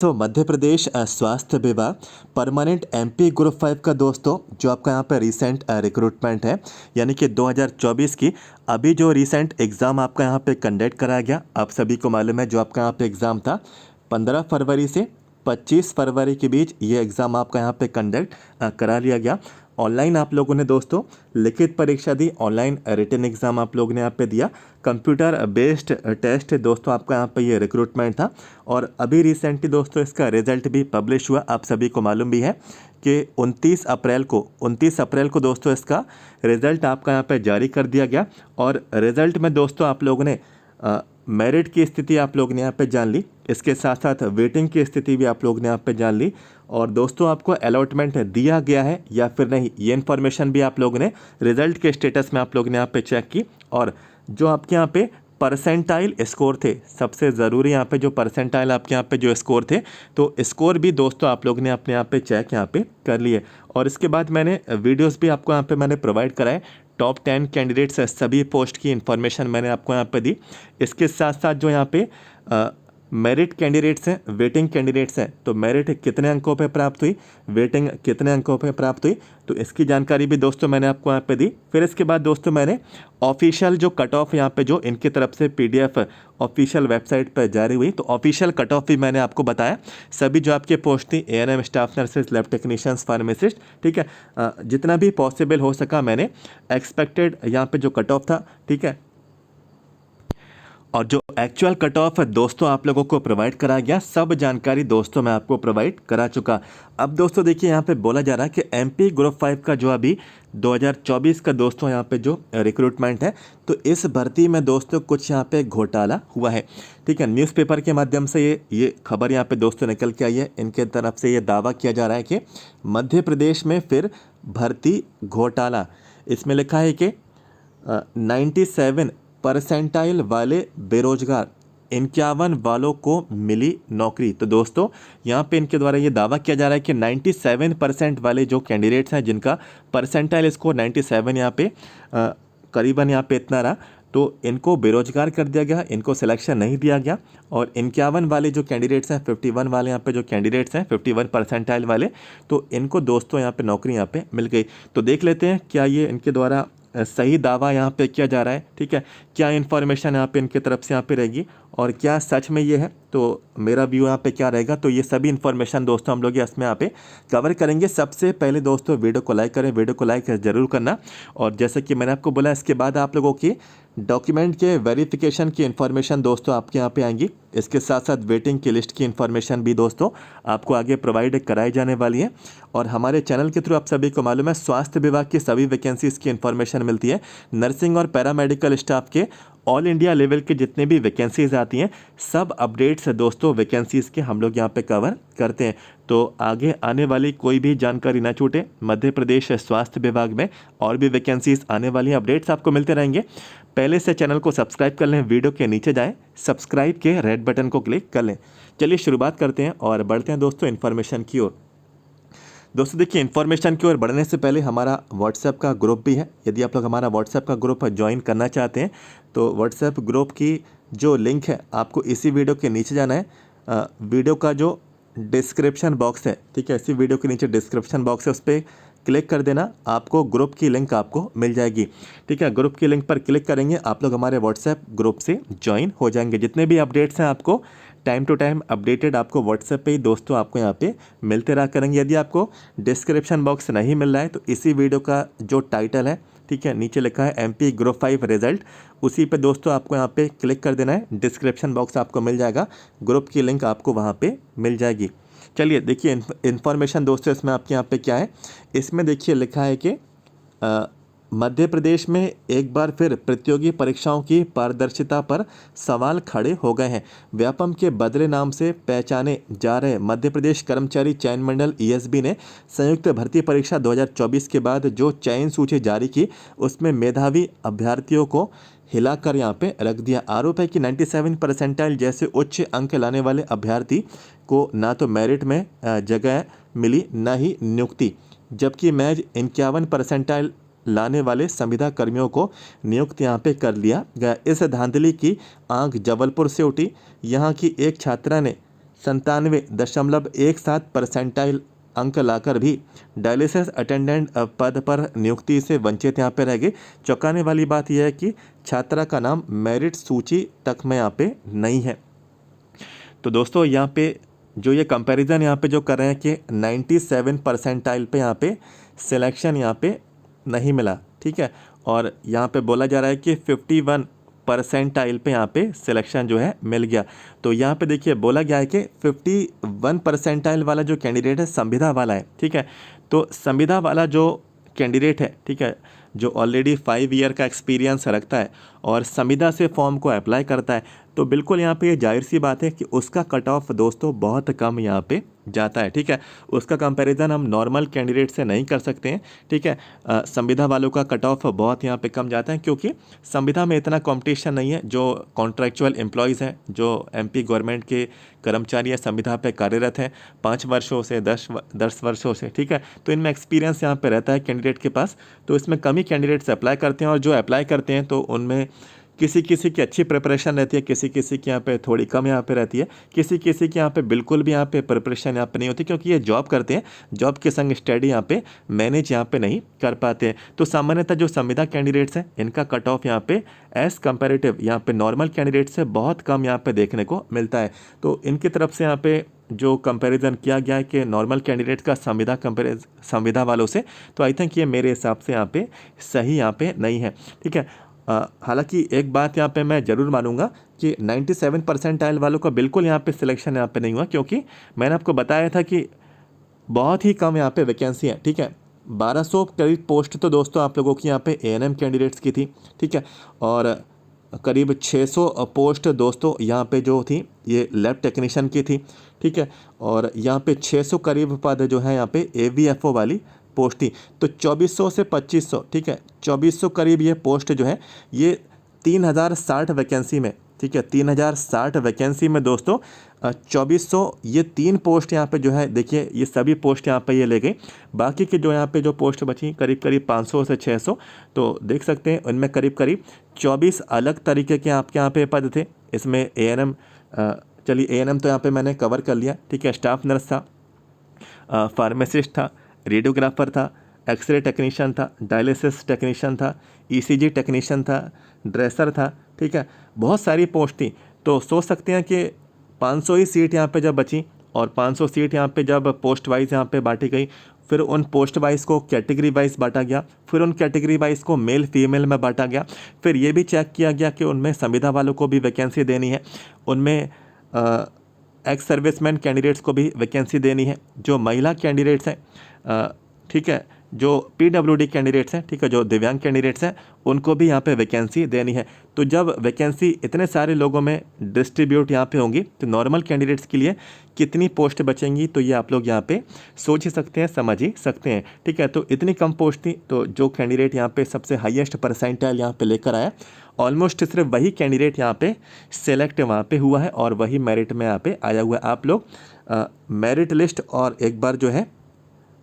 तो मध्य प्रदेश स्वास्थ्य विभाग परमानेंट एमपी ग्रुप 5 का दोस्तों जो आपका यहाँ पे रिसेंट रिक्रूटमेंट है, यानी कि 2024 की अभी जो रिसेंट एग्ज़ाम आपका यहाँ पे कंडक्ट कराया गया। आप सभी को मालूम है जो आपका यहाँ पे एग्ज़ाम था 15 फरवरी से 25 फरवरी के बीच ये एग्ज़ाम आपका यहाँ पे कंडक्ट करा लिया गया। ऑनलाइन आप लोगों ने दोस्तों लिखित परीक्षा दी, ऑनलाइन रिटन एग्ज़ाम आप लोगों ने यहाँ पे दिया। कंप्यूटर बेस्ड टेस्ट दोस्तों आपका यहाँ पे ये रिक्रूटमेंट था और अभी रिसेंटली दोस्तों इसका रिज़ल्ट भी पब्लिश हुआ। आप सभी को मालूम भी है कि 29 अप्रैल को दोस्तों इसका रिज़ल्ट आपका यहाँ पे जारी कर दिया गया। और रिज़ल्ट में दोस्तों आप लोगों ने मेरिट की स्थिति आप लोग ने यहाँ पे जान ली, इसके साथ साथ वेटिंग की स्थिति भी आप लोग ने यहाँ पे जान ली। और दोस्तों आपको अलॉटमेंट दिया गया है या फिर नहीं, ये इन्फॉर्मेशन भी आप लोगों ने रिज़ल्ट के स्टेटस में आप लोग ने यहाँ पे चेक की। और जो आपके यहाँ पे परसेंटाइल स्कोर थे, सबसे ज़रूरी यहाँ पे जो परसेंटाइल आपके यहाँ पे जो स्कोर थे, तो स्कोर भी दोस्तों आप लोग ने अपने यहाँ पे चेक यहाँ पे कर लिए। और इसके बाद मैंने वीडियोस भी आपको यहाँ पे मैंने प्रोवाइड कराए। टॉप 10 कैंडिडेट्स सभी पोस्ट की इन्फॉर्मेशन मैंने आपको यहाँ पे दी। इसके साथ साथ जो यहाँ पे मेरिट कैंडिडेट्स हैं, वेटिंग कैंडिडेट्स हैं, तो मेरिट कितने अंकों पे प्राप्त हुई, वेटिंग कितने अंकों पे प्राप्त हुई, तो इसकी जानकारी भी दोस्तों मैंने आपको यहाँ पे दी। फिर इसके बाद दोस्तों मैंने ऑफिशियल जो कट ऑफ यहाँ पे जो इनकी तरफ से पीडीएफ ऑफिशियल वेबसाइट पर जारी हुई, तो ऑफिशियल कट ऑफ भी मैंने आपको बताया। सभी जो आपके पोस्ट थी ANM staff nurses, lab technicians, pharmacist, ठीक है, जितना भी पॉसिबल हो सका मैंने एक्सपेक्टेड यहाँ पे जो कट ऑफ था, ठीक है, और जो एक्चुअल कट ऑफ है दोस्तों आप लोगों को प्रोवाइड करा गया। सब जानकारी दोस्तों मैं आपको प्रोवाइड करा चुका। अब दोस्तों देखिए यहाँ पे बोला जा रहा है कि एमपी ग्रुप 5 का जो अभी 2024 का दोस्तों यहाँ पे जो रिक्रूटमेंट है, तो इस भर्ती में दोस्तों कुछ यहाँ पे घोटाला हुआ है, ठीक है। न्यूज़पेपर के माध्यम से ये खबर यहाँ पे दोस्तों निकल के आई है। इनके तरफ से ये दावा किया जा रहा है कि मध्य प्रदेश में फिर भर्ती घोटाला। इसमें लिखा है कि 97 परसेंटाइल वाले बेरोजगार 51 वालों को मिली नौकरी। तो दोस्तों यहाँ पे इनके द्वारा ये दावा किया जा रहा है कि 97% वाले जो कैंडिडेट्स हैं जिनका परसेंटाइल स्कोर 97 यहाँ पे करीबन यहाँ पे इतना रहा, तो इनको बेरोजगार कर दिया गया, इनको सिलेक्शन नहीं दिया गया। और 51 वाले जो कैंडिडेट्स हैं, 51 वाले यहाँ पे जो कैंडिडेट्स हैं 51 परसेंटाइल वाले, तो इनको दोस्तों यहाँ पे नौकरी यहाँ पे मिल गई। तो देख लेते हैं क्या ये इनके द्वारा सही दावा यहाँ पे किया जा रहा है, ठीक है, क्या इन्फॉर्मेशन यहाँ पे इनकी तरफ से यहाँ पे रहेगी और क्या सच में ये है, तो मेरा व्यू यहाँ पे क्या रहेगा। तो ये सभी इन्फॉर्मेशन दोस्तों हम लोग इसमें यहाँ पे कवर करेंगे। सबसे पहले दोस्तों वीडियो को लाइक करें, वीडियो को लाइक ज़रूर करना। और जैसे कि मैंने आपको बोला, इसके बाद आप लोगों की डॉक्यूमेंट के वेरिफिकेशन की इन्फॉर्मेशन दोस्तों आपके यहाँ पे आएंगी। इसके साथ साथ वेटिंग की लिस्ट की इन्फॉर्मेशन भी दोस्तों आपको आगे प्रोवाइड कराई जाने वाली है। और हमारे चैनल के थ्रू आप सभी को मालूम है स्वास्थ्य विभाग की सभी वैकेंसीज़ की इन्फॉर्मेशन मिलती है। नर्सिंग और पैरामेडिकल स्टाफ के ऑल इंडिया लेवल के जितने भी वैकेंसीज़ आती हैं, सब अपडेट्स दोस्तों वैकेंसीज़ के हम लोग यहाँ पे कवर करते हैं। तो आगे आने वाली कोई भी जानकारी ना छूटे, मध्य प्रदेश स्वास्थ्य विभाग में और भी वैकेंसीज़ आने वाली अपडेट्स आपको मिलते रहेंगे। पहले से चैनल को सब्सक्राइब कर लें, वीडियो के नीचे जाएँ, सब्सक्राइब के रेड बटन को क्लिक कर लें। चलिए शुरुआत करते हैं और बढ़ते हैं दोस्तों इन्फॉर्मेशन की ओर। दोस्तों देखिए, इन्फॉर्मेशन की ओर बढ़ने से पहले हमारा व्हाट्सएप का ग्रुप भी है। यदि आप लोग हमारा व्हाट्सएप का ग्रुप ज्वाइन करना चाहते हैं तो व्हाट्सएप ग्रुप की जो लिंक है आपको इसी वीडियो के नीचे जाना है। वीडियो का जो डिस्क्रिप्शन बॉक्स है, ठीक है, इसी वीडियो के नीचे डिस्क्रिप्शन बॉक्स है, उस पर क्लिक कर देना, आपको ग्रुप की लिंक आपको मिल जाएगी, ठीक है। ग्रुप की लिंक पर क्लिक करेंगे, आप लोग हमारे व्हाट्सएप ग्रुप से ज्वाइन हो जाएंगे। जितने भी अपडेट्स हैं आपको टाइम टू टाइम अपडेटेड आपको व्हाट्सएप पे ही दोस्तों आपको यहाँ पे मिलते रहा करेंगे। यदि आपको डिस्क्रिप्शन बॉक्स नहीं मिल रहा है तो इसी वीडियो का जो टाइटल है, ठीक है, नीचे लिखा है एमपी ग्रुप 5 रिजल्ट, उसी पे दोस्तों आपको यहाँ पे क्लिक कर देना है। डिस्क्रिप्शन बॉक्स आपको मिल जाएगा, ग्रुप की लिंक आपको वहाँ पे मिल जाएगी। चलिए देखिए इन्फॉर्मेशन दोस्तों इसमें आपके यहाँ पे क्या है। इसमें देखिए लिखा है कि मध्य प्रदेश में एक बार फिर प्रतियोगी परीक्षाओं की पारदर्शिता पर सवाल खड़े हो गए हैं। व्यापम के बदले नाम से पहचाने जा रहे मध्य प्रदेश कर्मचारी चयन मंडल ईएसबी ने संयुक्त भर्ती परीक्षा 2024 के बाद जो चयन सूची जारी की, उसमें मेधावी अभ्यर्थियों को हिलाकर यहाँ पे रख दिया। आरोप है कि 97 परसेंटाइल जैसे उच्च अंक लाने वाले अभ्यर्थी को ना तो मेरिट में जगह मिली, ना ही नियुक्ति, जबकि महज 51 परसेंटाइल लाने वाले संविदा कर्मियों को नियुक्त यहाँ पे कर लिया गया। इस धांधली की आंख जबलपुर से उठी। यहाँ की एक छात्रा ने 97.17% अंक लाकर भी डायलिसिस अटेंडेंट पद पर नियुक्ति से वंचित यहाँ पे रह गए। चौंकाने वाली बात यह है कि छात्रा का नाम मेरिट सूची तक में यहाँ पे नहीं है। तो दोस्तों यहाँ पे जो ये कंपैरिजन यहाँ पे जो कर रहे हैं कि 97 परसेंटाइल पे यहाँ पे सिलेक्शन यहाँ पे नहीं मिला, ठीक है, और यहाँ पे बोला जा रहा है कि 51 परसेंटाइल पे यहाँ पे सिलेक्शन जो है मिल गया। तो यहाँ पे देखिए बोला गया है कि 51 परसेंटाइल वाला जो कैंडिडेट है संविदा वाला है, ठीक है। तो संविदा वाला जो कैंडिडेट है, ठीक है, जो ऑलरेडी 5 ईयर का एक्सपीरियंस रखता है और संविदा से फॉर्म को अप्लाई करता है, तो बिल्कुल यहाँ पे ये जाहिर सी बात है कि उसका कट ऑफ दोस्तों बहुत कम यहाँ पे जाता है, ठीक है। उसका कंपैरिजन हम नॉर्मल कैंडिडेट से नहीं कर सकते हैं, ठीक है। संविदा वालों का कट ऑफ बहुत यहाँ पे कम जाता है क्योंकि संविदा में इतना कंपटीशन नहीं है। जो कॉन्ट्रैक्चुअल एम्प्लॉयज़ हैं, जो एमपी गवर्नमेंट के कर्मचारी हैं, संविदा पे कार्यरत हैं 5 वर्षों से 10 वर्षों से, ठीक है, तो इनमें एक्सपीरियंस यहाँ पे रहता है कैंडिडेट के पास। तो इसमें कम ही कैंडिडेट्स अप्लाई करते हैं और जो अप्लाई करते हैं तो उनमें किसी किसी की अच्छी प्रिपरेशन रहती है, किसी किसी की यहाँ पे थोड़ी कम यहाँ पे रहती है, किसी किसी की यहाँ पे बिल्कुल भी यहाँ पे प्रिपरेशन यहाँ पे नहीं होती क्योंकि ये जॉब करते हैं, जॉब के संग स्टडी यहाँ पे मैनेज यहाँ पे नहीं कर पाते हैं। तो सामान्यतः जो संविदा कैंडिडेट्स हैं इनका कट ऑफ यहाँ पे एज कंपेरेटिव यहाँ पे नॉर्मल कैंडिडेट से बहुत कम यहाँ पे देखने को मिलता है। तो इनकी तरफ से यहाँ पे जो कंपैरिजन किया गया है कि नॉर्मल कैंडिडेट का संविदा वालों से, तो आई थिंक ये मेरे हिसाब से यहाँ पे सही यहाँ पे नहीं है, ठीक है। हालांकि एक बात यहाँ पे मैं ज़रूर मानूंगा कि 97 परसेंटाइल वालों का बिल्कुल यहाँ पे सिलेक्शन यहाँ पे नहीं हुआ क्योंकि मैंने आपको बताया था कि बहुत ही कम यहाँ पे वैकेंसी है, ठीक है। 1200 करीब पोस्ट तो दोस्तों आप लोगों की यहाँ पे एएनएम कैंडिडेट्स की थी, ठीक है, और करीब 600 पोस्ट दोस्तों यहाँ पे जो थी ये लैब टेक्नीशियन की थी, ठीक है, और यहाँ पे 600 करीब पद जो है यहाँ पे एवीएफओ वाली पोस्ट थी। तो 2400 से 2500, ठीक है, 2400 करीब ये पोस्ट जो है ये 3060 वैकेंसी में, ठीक है, 3060 वैकेंसी में दोस्तों 2400 ये 3 पोस्ट यहाँ पे जो है देखिए ये सभी पोस्ट यहाँ पे ये ले गई। बाकी के जो यहाँ पे जो पोस्ट बची करीब करीब 500 से 600, तो देख सकते हैं उनमें करीब करीब 24 अलग तरीके के आपके यहाँ पे पद थे। इसमें एएनएम, चलिए एएनएम तो यहाँ पे मैंने कवर कर लिया, ठीक है, स्टाफ नर्स था, फार्मासिस्ट था, रेडियोग्राफर था, एक्सरे टेक्नीशियन था, डायलिसिस टेक्नीशियन था, ईसीजी टेक्नीशियन था, ड्रेसर था, ठीक है, बहुत सारी पोस्ट थी। तो सोच सकते हैं कि 500 ही सीट यहाँ पे जब बची और 500 सीट यहाँ पे जब पोस्ट वाइज यहाँ पे बांटी गई, फिर उन पोस्ट वाइज को कैटेगरी वाइज बांटा गया, फिर उन कैटेगरी वाइज को मेल फीमेल में बांटा गया, फिर ये भी चेक किया गया कि उनमें संविदा वालों को भी वैकेंसी देनी है, उनमें एक्स सर्विसमैन कैंडिडेट्स को भी वैकेंसी देनी है, जो महिला कैंडिडेट्स हैं, ठीक है, जो पीडब्ल्यूडी कैंडिडेट्स हैं, ठीक है, जो दिव्यांग कैंडिडेट्स हैं उनको भी यहाँ पे वैकेंसी देनी है। तो जब वैकेंसी इतने सारे लोगों में डिस्ट्रीब्यूट यहाँ पे होंगी तो नॉर्मल कैंडिडेट्स के लिए कितनी पोस्ट बचेंगी, तो ये आप लोग यहाँ पे सोच ही सकते हैं, समझ ही सकते हैं, ठीक है। तो इतनी कम पोस्ट थी, तो जो कैंडिडेट यहाँ पे सबसे हाईएस्ट परसेंटाइल यहाँ पे लेकर आया, ऑलमोस्ट सिर्फ वही कैंडिडेट यहाँ पे सेलेक्ट वहाँ पे हुआ है और वही मेरिट में यहाँ पे आया हुआ है। आप लोग मेरिट लिस्ट और एक बार जो है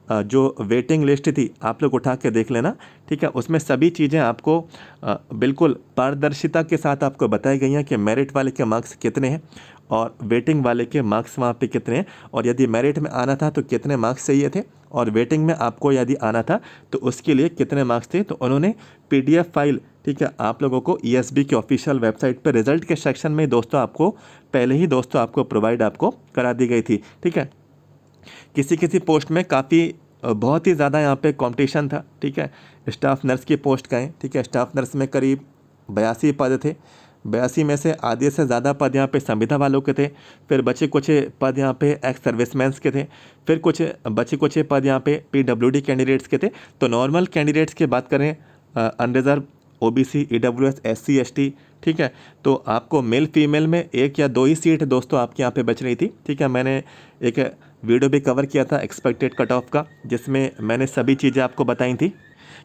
जो वेटिंग लिस्ट थी आप लोग उठा के देख लेना, ठीक है, उसमें सभी चीज़ें आपको बिल्कुल पारदर्शिता के साथ आपको बताई गई हैं कि मेरिट वाले के मार्क्स कितने हैं और वेटिंग वाले के मार्क्स वहाँ पे कितने हैं, और यदि मेरिट में आना था तो कितने मार्क्स चाहिए थे और वेटिंग में आपको यदि आना था तो उसके लिए कितने मार्क्स थे। तो उन्होंने PDF फाइल, ठीक है, आप लोगों को ESB की ऑफिशियल वेबसाइट पर रिजल्ट के सेक्शन में दोस्तों आपको पहले ही दोस्तों आपको प्रोवाइड आपको करा दी गई थी, ठीक है। किसी किसी पोस्ट में काफ़ी बहुत ही ज़्यादा यहाँ पे कंपटीशन था, ठीक है। स्टाफ नर्स की पोस्ट का है, ठीक है, स्टाफ नर्स में करीब 82 पद थे, 82 में से आधे से ज़्यादा पद यहाँ पे संविदा वालों के थे, फिर बचे कुछ पद यहाँ पे एक्स सर्विसमैन्स के थे, फिर कुछ बचे कुछ पद यहाँ पे PWD कैंडिडेट्स के थे। तो नॉर्मल कैंडिडेट्स की बात करें, unreserved, OBC, EWS, SC ST, ठीक है, तो आपको मेल फीमेल में 1 या 2 ही सीट दोस्तों आपके यहाँ पे बच रही थी, ठीक है। मैंने एक वीडियो भी कवर किया था एक्सपेक्टेड कट ऑफ का, जिसमें मैंने सभी चीज़ें आपको बताई थी।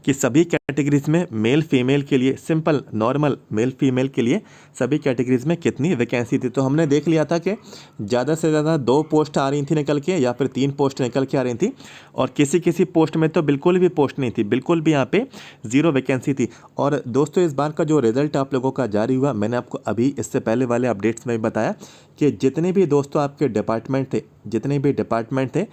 कि सभी कैटेगरीज में मेल फीमेल के लिए सिंपल नॉर्मल मेल फीमेल के लिए सभी कैटेगरीज में कितनी वैकेंसी थी। तो हमने देख लिया था कि ज़्यादा से ज़्यादा 2 पोस्ट आ रही थी निकल के या फिर 3 पोस्ट निकल के आ रही थी, और किसी किसी पोस्ट में तो बिल्कुल भी पोस्ट नहीं थी, बिल्कुल भी यहाँ पे 0 वैकेंसी थी। और दोस्तों इस बार का जो रिजल्ट आप लोगों का जारी हुआ, मैंने आपको अभी इससे पहले वाले अपडेट्स में भी बताया कि जितने भी दोस्तों आपके डिपार्टमेंट थे, जितने भी डिपार्टमेंट थे,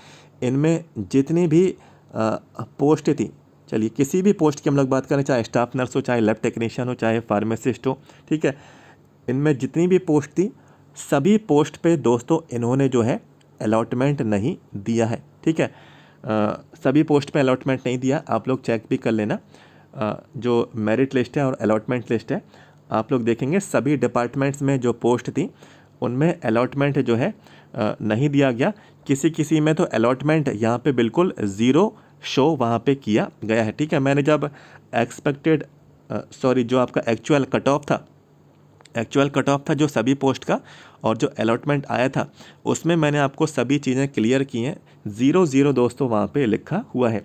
इनमें जितनी भी पोस्ट थी, चलिए किसी भी पोस्ट की हम लोग बात करें, चाहे स्टाफ नर्स हो, चाहे लैब टेक्नीशियन हो, चाहे फार्मासिस्ट हो, ठीक है, इनमें जितनी भी पोस्ट थी सभी पोस्ट पे दोस्तों इन्होंने जो है अलॉटमेंट नहीं दिया है, ठीक है। सभी पोस्ट पे अलॉटमेंट नहीं दिया, आप लोग चेक भी कर लेना। जो मेरिट लिस्ट है और अलॉटमेंट लिस्ट है, आप लोग देखेंगे सभी डिपार्टमेंट्स में जो पोस्ट थी उनमें अलॉटमेंट जो है नहीं दिया गया। किसी किसी में तो अलॉटमेंट यहाँ पे बिल्कुल ज़ीरो शो वहाँ पे किया गया है, ठीक है। मैंने जब एक्सपेक्टेड जो आपका एक्चुअल कट ऑफ था जो सभी पोस्ट का और जो अलॉटमेंट आया था उसमें मैंने आपको सभी चीज़ें क्लियर की हैं। 0 दोस्तों वहाँ पे लिखा हुआ है।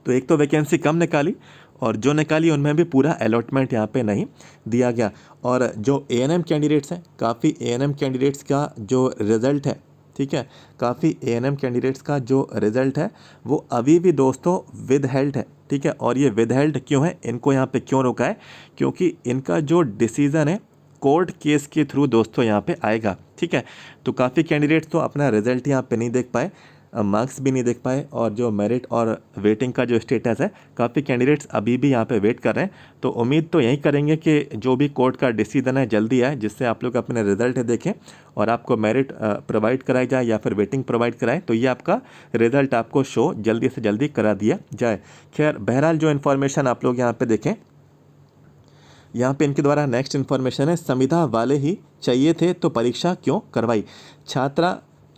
तो एक तो वैकेंसी कम निकाली और जो निकाली उनमें भी पूरा अलॉटमेंट यहाँ पे नहीं दिया गया। और जो एएनएम कैंडिडेट्स हैं, काफ़ी एएनएम कैंडिडेट्स का जो रिज़ल्ट है, ठीक है, काफ़ी एएनएम कैंडिडेट्स का जो रिज़ल्ट है वो अभी भी दोस्तों विद हेल्ड है, ठीक है। और ये विद हेल्ड क्यों है, इनको यहाँ पे क्यों रोका है, क्योंकि इनका जो डिसीज़न है कोर्ट केस के थ्रू दोस्तों यहाँ पे आएगा, ठीक है। तो काफ़ी कैंडिडेट्स तो अपना रिजल्ट यहाँ पे नहीं देख पाए, मार्क्स भी नहीं देख पाए, और जो मेरिट और वेटिंग का जो स्टेटस है काफ़ी कैंडिडेट्स अभी भी यहाँ पे वेट कर रहे हैं। तो उम्मीद तो यही करेंगे कि जो भी कोर्ट का डिसीजन है जल्दी आए, जिससे आप लोग अपने रिजल्ट देखें और आपको मेरिट प्रोवाइड कराई जाए या फिर वेटिंग प्रोवाइड कराए, तो ये आपका रिजल्ट आपको शो जल्दी से जल्दी करा दिया जाए। खैर बहरहाल जो इन्फॉर्मेशन आप लोग यहाँ पर देखें, यहाँ पे इनके द्वारा नेक्स्ट इन्फॉर्मेशन है, संविदा वाले ही चाहिए थे तो परीक्षा क्यों करवाई।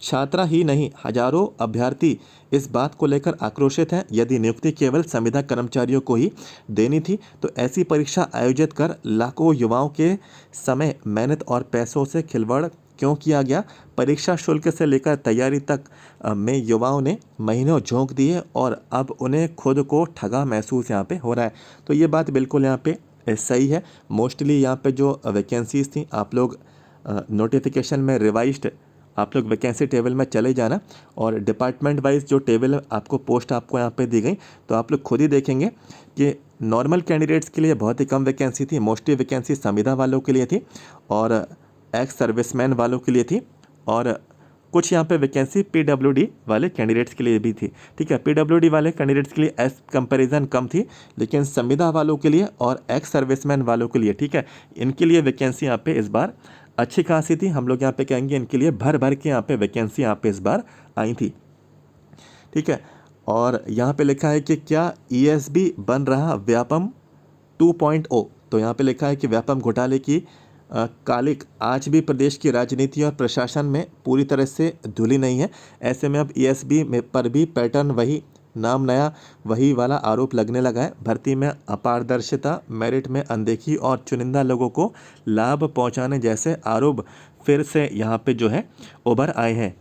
छात्रा ही नहीं हजारों अभ्यर्थी इस बात को लेकर आक्रोशित हैं। यदि नियुक्ति केवल संविदा कर्मचारियों को ही देनी थी तो ऐसी परीक्षा आयोजित कर लाखों युवाओं के समय, मेहनत और पैसों से खिलवाड़ क्यों किया गया। परीक्षा शुल्क से लेकर तैयारी तक में युवाओं ने महीनों झोंक दिए और अब उन्हें खुद को ठगा महसूस यहाँ पे हो रहा है। तो ये बात बिल्कुल यहाँ पे सही है। मोस्टली यहाँ पे जो वैकेंसीज़ थी, आप लोग नोटिफिकेशन में रिवाइज्ड आप लोग वैकेंसी टेबल में चले जाना, और डिपार्टमेंट वाइज जो टेबल आपको पोस्ट आपको यहाँ पे दी गई, तो आप लोग खुद ही देखेंगे कि नॉर्मल कैंडिडेट्स के लिए बहुत ही कम वैकेंसी थी। मोस्टली वैकेंसी संविदा वालों के लिए थी और एक्स सर्विसमैन वालों के लिए थी, और कुछ यहाँ पे वैकेंसी पीडब्ल्यूडी वाले कैंडिडेट्स के लिए भी थी, ठीक है। पीडब्ल्यूडी वाले कैंडिडेट्स के लिए एज कंपैरिजन कम थी, लेकिन संविदा वालों के लिए और एक्स सर्विसमैन वालों के लिए, ठीक है, इनके लिए वैकेंसी यहाँ पे इस बार अच्छी खासी थी। हम लोग यहाँ पे कहेंगे इनके लिए भर भर के यहाँ पे वैकेंसी यहाँ पे इस बार आई थी, ठीक है। और यहाँ पे लिखा है कि क्या ईएसबी बन रहा व्यापम 2.0। तो यहाँ पे लिखा है कि व्यापम घोटाले की कालिक आज भी प्रदेश की राजनीति और प्रशासन में पूरी तरह से धुली नहीं है। ऐसे में अब ईएसबी पर भी पैटर्न वही, नाम नया, वही वाला आरोप लगने लगा है। भर्ती में अपारदर्शिता, मेरिट में अनदेखी और चुनिंदा लोगों को लाभ पहुंचाने जैसे आरोप फिर से यहाँ पे जो है उभर आए हैं।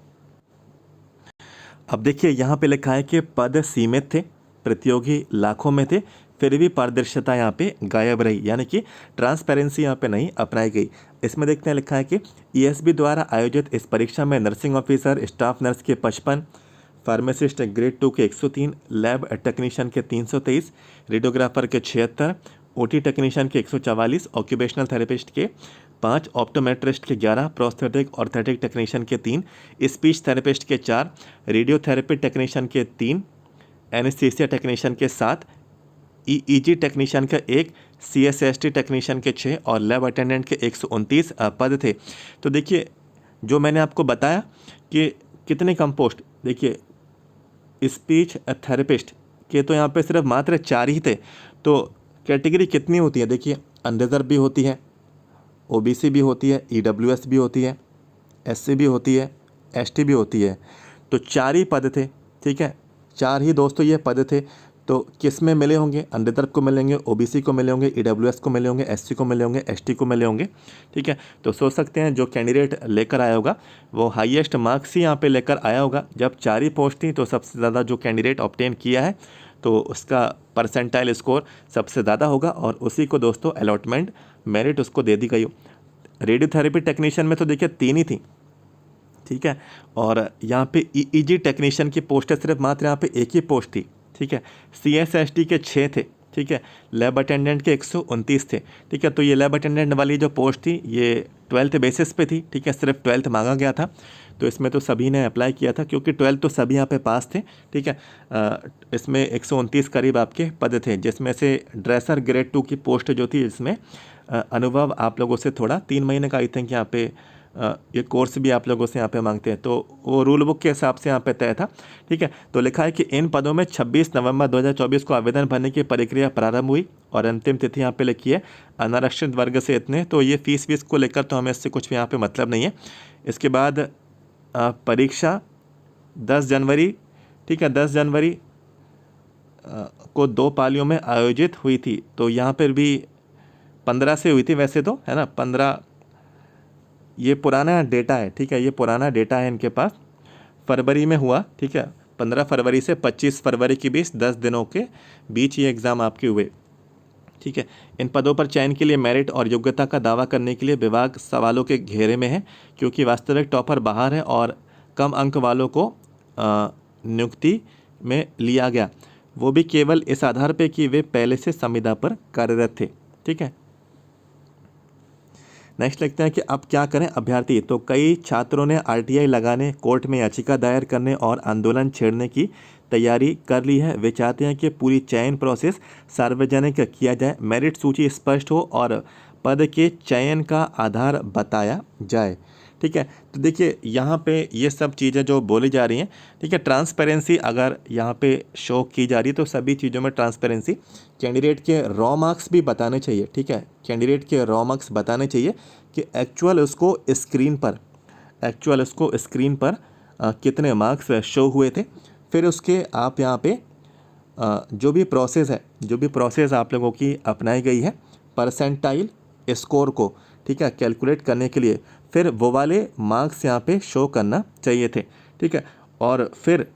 अब देखिए यहाँ पे लिखा है कि पद सीमित थे, प्रतियोगी लाखों में थे, फिर भी पारदर्शिता यहाँ पे गायब रही, यानी कि ट्रांसपेरेंसी यहाँ पे नहीं अपनाई गई। इसमें देखते हैं लिखा है कि ईएसबी द्वारा आयोजित इस परीक्षा में नर्सिंग ऑफिसर, स्टाफ नर्स के 55, फार्मासिस्ट ग्रेड 2 के 103, लैब टेक्नीशियन के 323, रेडियोग्राफर के 76, ओटी टेक्नीशियन के 144, ऑक्यूपेशनल थेरेपिस्ट के 5, ऑप्टोमेट्रिस्ट के 11, प्रोस्थेटिक ऑर्थेटिक टेक्नीशियन के 3, स्पीच थेरेपिस्ट के 4, रेडियोथेरेपी टेक्नीशियन के 3, एनेस्थीसिया टेक्नीशियन के 7, ईईजी टेक्नीशियन का 1, सीएसएसटी टेक्नीशियन के 6 और लैब अटेंडेंट के 129 पद थे। तो देखिए जो मैंने आपको बताया कि कितने कम पोस्ट, देखिए स्पीच थेरेपिस्ट के तो यहाँ पे सिर्फ मात्र 4 ही थे। तो कैटेगरी कितनी होती है, देखिए अनरिजर्व भी होती है, ओबीसी भी होती है, ईडब्ल्यूएस भी होती है, एससी भी होती है, एसटी भी होती है। तो 4 ही पद थे, ठीक है, 4 ही दोस्तों ये पद थे। तो किस में मिले होंगे, अनरिजर्व को मिले होंगे, ओबीसी को मिले होंगे, ईडब्ल्यूएस को मिले होंगे, एससी को मिले होंगे, एसटी को मिले होंगे, ठीक है। तो सोच सकते हैं जो कैंडिडेट लेकर आया होगा वो हाईएस्ट मार्क्स ही यहाँ पे लेकर आया होगा। जब 4 ही पोस्ट थी तो सबसे ज़्यादा जो कैंडिडेट ऑब्टेन किया है तो उसका परसेंटाइल स्कोर सबसे ज़्यादा होगा और उसी को दोस्तों अलॉटमेंट मेरिट उसको दे दी गई हो। रेडियोथेरेपी टेक्नीशियन में तो देखिए 3 ही थी, ठीक है, और यहाँ पे ईईजी टेक्नीशियन की पोस्ट सिर्फ मात्र यहाँ पे एक ही पोस्ट थी, ठीक है। सीएसएसटी के 6 थे, ठीक है। लैब अटेंडेंट के 129 थे, ठीक है। तो ये लैब अटेंडेंट वाली जो पोस्ट थी ये 12th बेसिस पे थी, ठीक है, सिर्फ 12th मांगा गया था। तो इसमें तो सभी ने अप्लाई किया था क्योंकि 12th तो सभी यहाँ पे पास थे, ठीक है। इसमें 129 करीब आपके पद थे, जिसमें से ड्रेसर ग्रेड 2 की पोस्ट जो थी, इसमें अनुभव आप लोगों से थोड़ा 3 महीने का आई थिंक यहाँ पे ये कोर्स भी आप लोगों से यहाँ पे मांगते हैं, तो वो रूल बुक के हिसाब से यहाँ पे तय था, ठीक है। तो लिखा है कि इन पदों में 26 नवंबर 2024 को आवेदन भरने की प्रक्रिया प्रारंभ हुई और अंतिम तिथि यहाँ पे लिखी है अनारक्षित वर्ग से इतने। तो ये फीस को लेकर तो हमें इससे कुछ भी यहाँ पे मतलब नहीं है। इसके बाद परीक्षा 10 जनवरी, ठीक है, 10 जनवरी को 2 पालियों में आयोजित हुई थी। तो यहाँ पर भी 15 से हुई थी वैसे तो, है ना, 15, ये पुराना डेटा है, ठीक है, ये पुराना डेटा है इनके पास। फरवरी में हुआ, ठीक है, 15 फरवरी से 25 फरवरी के बीच 10 दिनों के बीच ये एग्ज़ाम आपके हुए, ठीक है। इन पदों पर चयन के लिए मेरिट और योग्यता का दावा करने के लिए विभाग सवालों के घेरे में है, क्योंकि वास्तविक टॉपर बाहर है और कम अंक वालों को नियुक्ति में लिया गया, वो भी केवल इस आधार पर कि वे पहले से संविदा पर कार्यरत थे, ठीक है। नेक्स्ट लिखते हैं कि अब क्या करें अभ्यर्थी। तो कई छात्रों ने आरटीआई लगाने, कोर्ट में याचिका दायर करने और आंदोलन छेड़ने की तैयारी कर ली है। वे चाहते हैं कि पूरी चयन प्रोसेस सार्वजनिक किया जाए, मेरिट सूची स्पष्ट हो और पद के चयन का आधार बताया जाए, ठीक है। तो देखिए यहाँ पे ये सब चीज़ें जो बोली जा रही हैं, ठीक है, ट्रांसपेरेंसी अगर यहाँ पे शो की जा रही है तो सभी चीज़ों में ट्रांसपेरेंसी, कैंडिडेट के रॉ मार्क्स भी बताने चाहिए, ठीक है। कैंडिडेट के रॉ मार्क्स बताने चाहिए कि एक्चुअल उसको स्क्रीन पर कितने मार्क्स शो हुए थे। फिर उसके आप यहाँ पे जो भी प्रोसेस आप लोगों की अपनाई गई है परसेंटाइल स्कोर को, ठीक है, कैलकुलेट करने के लिए, फिर वो वाले मार्क्स यहाँ पे शो करना चाहिए थे, ठीक है। और फिर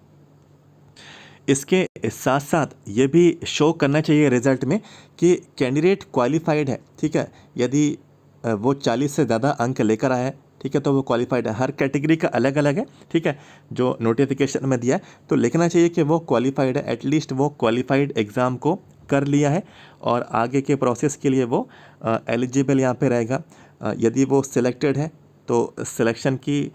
इसके साथ साथ ये भी शो करना चाहिए रिजल्ट में कि कैंडिडेट क्वालिफाइड है, ठीक है। यदि वो 40 से ज़्यादा अंक लेकर आया है, ठीक है, तो वो क्वालिफाइड है। हर कैटेगरी का अलग अलग है, ठीक है, जो नोटिफिकेशन में दिया है, तो लिखना चाहिए कि वो क्वालिफाइड है, एटलीस्ट वो क्वालिफाइड एग्ज़ाम को कर लिया है और आगे के प्रोसेस के लिए वो एलिजिबल यहाँ पे रहेगा। यदि वो सिलेक्टेड है तो सिलेक्शन की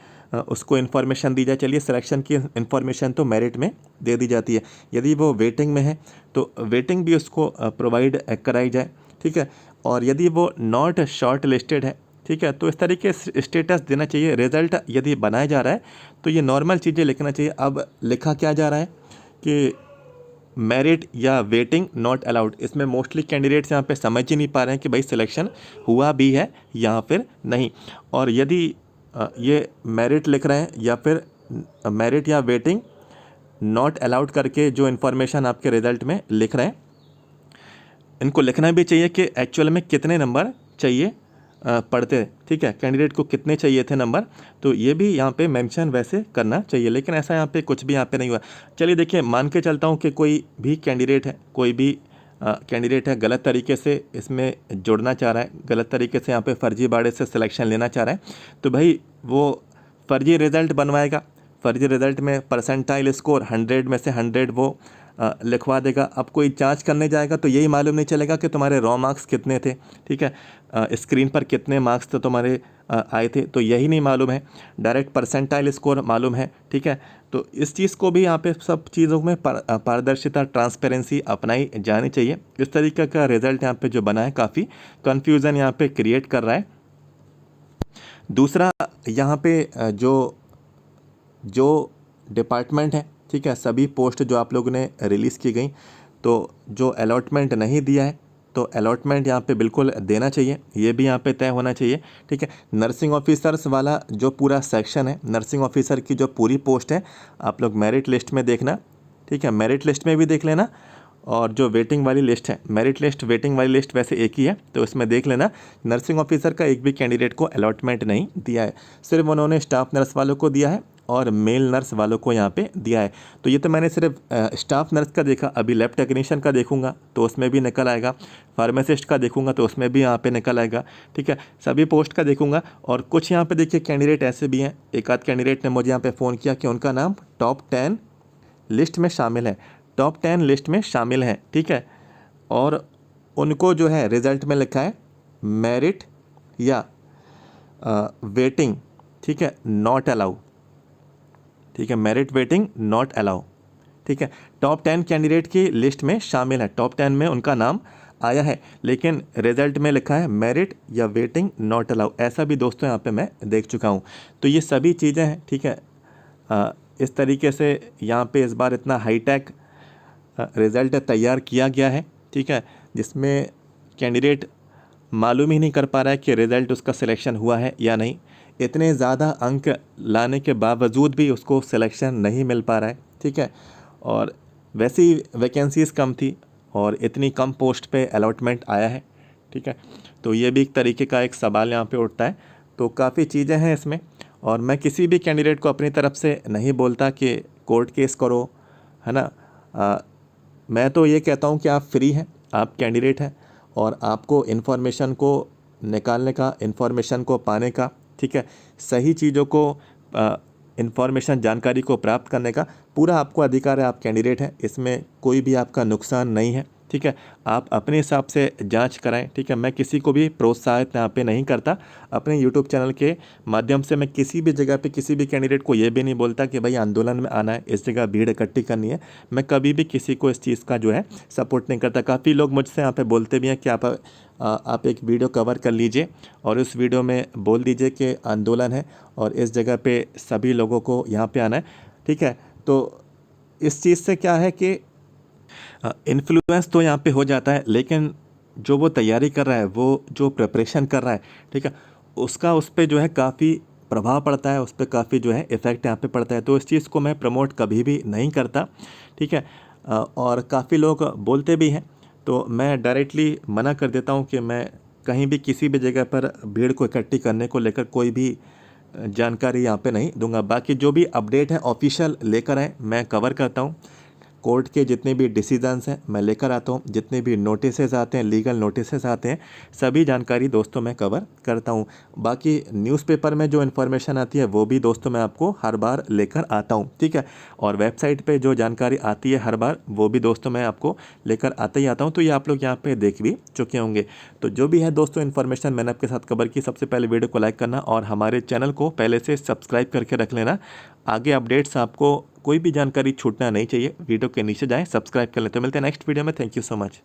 उसको इन्फॉर्मेशन दी जाए। चलिए, सिलेक्शन की इन्फॉर्मेशन तो मेरिट में दे दी जाती है। यदि वो वेटिंग में है तो वेटिंग भी उसको प्रोवाइड कराई जाए, ठीक है। और यदि वो नॉट शॉर्ट लिस्टेड है, ठीक है, तो इस तरीके से स्टेटस देना चाहिए। रिज़ल्ट यदि बनाया जा रहा है तो ये नॉर्मल चीज़ें लिखना चाहिए। अब लिखा क्या जा रहा है कि मेरिट या वेटिंग नॉट अलाउड, इसमें मोस्टली कैंडिडेट्स यहाँ पे समझ ही नहीं पा रहे हैं कि भाई सिलेक्शन हुआ भी है या फिर नहीं। और यदि ये मेरिट लिख रहे हैं या फिर मेरिट या वेटिंग नॉट अलाउड करके जो इन्फॉर्मेशन आपके रिज़ल्ट में लिख रहे हैं, इनको लिखना भी चाहिए कि एक्चुअल में कितने नंबर चाहिए पढ़ते, ठीक है, कैंडिडेट को कितने चाहिए थे नंबर, तो ये भी यहाँ पे मेंशन वैसे करना चाहिए। लेकिन ऐसा यहाँ पे कुछ भी यहाँ पे नहीं हुआ। चलिए देखिए, मान के चलता हूँ कि कोई भी कैंडिडेट है गलत तरीके से इसमें जुड़ना चाह रहा है, गलत तरीके से यहाँ पे फर्जी बाड़े से सिलेक्शन लेना चाह रहा है, तो भाई वो फर्जी रिज़ल्ट बनवाएगा। फर्जी रिज़ल्ट में परसेंटाइल स्कोर 100 में से 100 वो लिखवा देगा। अब कोई जांच करने जाएगा तो यही मालूम नहीं चलेगा कि तुम्हारे रॉ मार्क्स कितने थे, ठीक है, स्क्रीन पर कितने मार्क्स तो तुम्हारे आए थे, तो यही नहीं मालूम है। डायरेक्ट परसेंटाइल स्कोर मालूम है, ठीक है। तो इस चीज़ को भी यहाँ पे सब चीज़ों में पारदर्शिता, ट्रांसपेरेंसी अपनाई जानी चाहिए। इस तरीके का रिज़ल्ट यहाँ पे जो बना है काफ़ी कन्फ्यूज़न यहाँ पे क्रिएट कर रहा है। दूसरा, यहाँ पे जो डिपार्टमेंट है, ठीक है, सभी पोस्ट जो आप लोगों ने रिलीज़ की गई, तो जो अलॉटमेंट नहीं दिया है तो अलॉटमेंट यहाँ पे बिल्कुल देना चाहिए, ये भी यहाँ पे तय होना चाहिए, ठीक है। नर्सिंग ऑफिसर्स वाला जो पूरा सेक्शन है, नर्सिंग ऑफिसर की जो पूरी पोस्ट है, आप लोग मेरिट लिस्ट में देखना, ठीक है, मेरिट लिस्ट में भी देख लेना। और जो वेटिंग वाली लिस्ट है, मेरिट लिस्ट वेटिंग वाली लिस्ट वैसे एक ही है, तो इसमें देख लेना। नर्सिंग ऑफिसर का एक भी कैंडिडेट को अलॉटमेंट नहीं दिया है, सिर्फ उन्होंने स्टाफ नर्स वालों को दिया है और मेल नर्स वालों को यहाँ पे दिया है। तो ये तो मैंने सिर्फ स्टाफ नर्स का देखा, अभी लैब टेक्नीशियन का देखूंगा तो उसमें भी निकल आएगा, फार्मासिस्ट का देखूंगा तो उसमें भी यहाँ पे निकल आएगा। ठीक है, सभी पोस्ट का देखूंगा। और कुछ यहाँ पे देखिए कैंडिडेट ऐसे भी हैं, एक आध कैंडिडेट ने मुझे यहाँ पे फ़ोन किया कि उनका नाम टॉप 10 लिस्ट में शामिल है, टॉप 10 लिस्ट में शामिल है। ठीक है, और उनको जो है रिज़ल्ट में लिखा है मेरिट या वेटिंग, ठीक है, नॉट अलाउ। ठीक है, मेरिट वेटिंग नॉट अलाउ। ठीक है, टॉप 10 कैंडिडेट की लिस्ट में शामिल है, टॉप 10 में उनका नाम आया है, लेकिन रिजल्ट में लिखा है मेरिट या वेटिंग नॉट अलाउ। ऐसा भी दोस्तों यहाँ पे मैं देख चुका हूँ। तो ये सभी चीज़ें हैं। ठीक है, इस तरीके से यहाँ पे इस बार इतना हाईटेक रिज़ल्ट तैयार किया गया है। ठीक है, जिसमें कैंडिडेट मालूम ही नहीं कर पा रहा है कि रिज़ल्ट उसका सिलेक्शन हुआ है या नहीं। इतने ज़्यादा अंक लाने के बावजूद भी उसको सिलेक्शन नहीं मिल पा रहा है। ठीक है, और वैसी वैकेंसीज़ कम थी और इतनी कम पोस्ट पे अलॉटमेंट आया है। ठीक है, तो ये भी एक तरीके का एक सवाल यहाँ पे उठता है। तो काफ़ी चीज़ें हैं इसमें, और मैं किसी भी कैंडिडेट को अपनी तरफ से नहीं बोलता कि कोर्ट केस करो, है ना। मैं तो ये कहता हूँ कि आप फ्री हैं, आप कैंडिडेट हैं, और आपको इन्फॉर्मेशन को निकालने का, इन्फॉर्मेशन को पाने का, ठीक है, सही चीज़ों को इन्फॉर्मेशन, जानकारी को प्राप्त करने का पूरा आपको अधिकार है। आप कैंडिडेट हैं, इसमें कोई भी आपका नुकसान नहीं है। ठीक है, आप अपने हिसाब से जांच कराएं। ठीक है, मैं किसी को भी प्रोत्साहित यहाँ पे नहीं करता। अपने यूट्यूब चैनल के माध्यम से मैं किसी भी जगह पे किसी भी कैंडिडेट को ये भी नहीं बोलता कि भाई आंदोलन में आना है, इस जगह भीड़ इकट्ठी करनी है। मैं कभी भी किसी को इस चीज़ का जो है सपोर्ट नहीं करता। काफ़ी लोग मुझसे यहाँ पे बोलते भी हैं कि आप एक वीडियो कवर कर लीजिए और उस वीडियो में बोल दीजिए कि आंदोलन है और इस जगह पे सभी लोगों को यहाँ पे आना है। ठीक है, तो इस चीज़ से क्या है कि इन्फ्लुएंस तो यहाँ पे हो जाता है, लेकिन जो वो तैयारी कर रहा है, वो जो प्रिपरेशन कर रहा है, ठीक है, उसका उस पर जो है काफ़ी प्रभाव पड़ता है, उस पर काफ़ी जो है इफ़ेक्ट यहाँ पे पड़ता है। तो इस चीज़ को मैं प्रमोट कभी भी नहीं करता। ठीक है, और काफ़ी लोग बोलते भी हैं, तो मैं डायरेक्टली मना कर देता हूँ कि मैं कहीं भी किसी भी जगह पर भीड़ को इकट्ठी करने को लेकर कोई भी जानकारी यहाँ पे नहीं दूंगा। बाकी जो भी अपडेट है ऑफिशियल लेकर आए, मैं कवर करता हूँ। कोर्ट के जितने भी डिसीजंस हैं मैं लेकर आता हूँ, जितने भी नोटिसेस आते हैं, लीगल नोटिसेस आते हैं, सभी जानकारी दोस्तों मैं कवर करता हूँ। बाकी न्यूज़पेपर में जो इन्फॉर्मेशन आती है वो भी दोस्तों मैं आपको हर बार लेकर आता हूँ। ठीक है, और वेबसाइट पे जो जानकारी आती है हर बार, वो भी दोस्तों मैं आपको लेकर आता ही आता हूँ। तो ये आप लोग यहाँ पे देख भी चुके होंगे। तो जो भी है दोस्तों इन्फॉर्मेशन मैंने आपके साथ कवर की। सबसे पहले वीडियो को लाइक करना और हमारे चैनल को पहले से सब्सक्राइब करके रख लेना। आगे अपडेट्स आपको कोई भी जानकारी छूटना नहीं चाहिए। वीडियो के नीचे जाएं, सब्सक्राइब कर लें। तो मिलते हैं नेक्स्ट वीडियो में। Thank you so much.